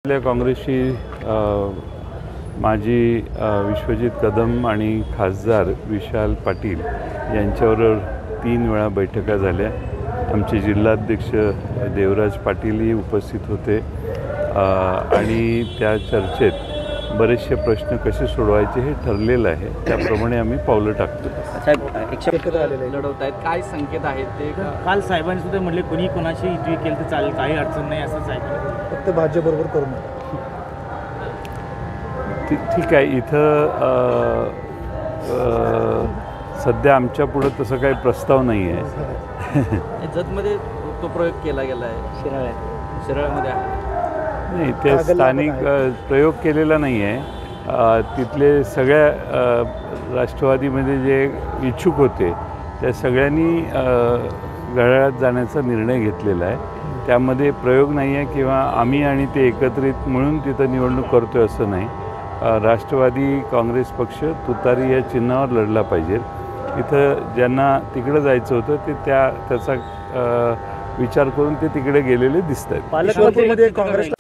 आपल्या काँग्रेसची माजी विश्वजित कदम आणि खासदार विशाल पाटील यांच्याबरोबर 3 वेळा बैठका झाल्या। आमचे जिल्हाध्यक्ष देवराज पाटीलही उपस्थित होते आणि त्या चर्चेत बरेचसे प्रश्न कसे सोडवायचे हे ठरलेलं आहे। त्याप्रमाणे आम्ही पावलं टाकतो। साहेब एकशे लढवत आहेत, काय संकेत आहेत ते? काल साहेबांनी सुद्धा म्हटले कोणी कोणाशी युती केली तर चालेल, काही अडचण नाही असं साहेब, फक्त भाजपबरोबर करू नये। ठीक आहे, इथं सध्या आमच्या पुढे तसं काही प्रस्ताव नाही आहे। जतमध्ये तो प्रयोग केला गेला आहे, शिराळ्यामध्ये आहे नाही, ते स्थानिक प्रयोग केलेला नाही आहे। तिथले सगळ्या राष्ट्रवादीमध्ये जे इच्छुक होते त्या सगळ्यांनी घड्याळात जाण्याचा निर्णय घेतलेला आहे। त्यामध्ये प्रयोग नाही आहे किंवा आम्ही आणि ते एकत्रित मिळून तिथं निवडणूक करतोय असं नाही। राष्ट्रवादी काँग्रेस पक्ष तुतारी या चिन्हावर लढला पाहिजे। इथं ज्यांना तिकडे जायचं होतं ते त्याचा विचार करून ते तिकडे गेलेले दिसत आहेत। पालकमंत्रीमध्ये काँग्रेस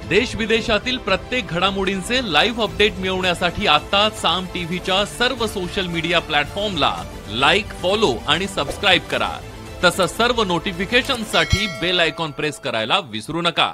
देश विदेशातील प्रत्येक घडामोडींचे लाईव्ह अपडेट मिळवण्यासाठी आता साम टीव्हीच्या सर्व सोशल मीडिया प्लॅटफॉर्मला लाईक, फॉलो आणि सबस्क्राईब करा। तसंच सर्व नोटिफिकेशनसाठी बेल आयकॉन प्रेस करायला विसरू नका।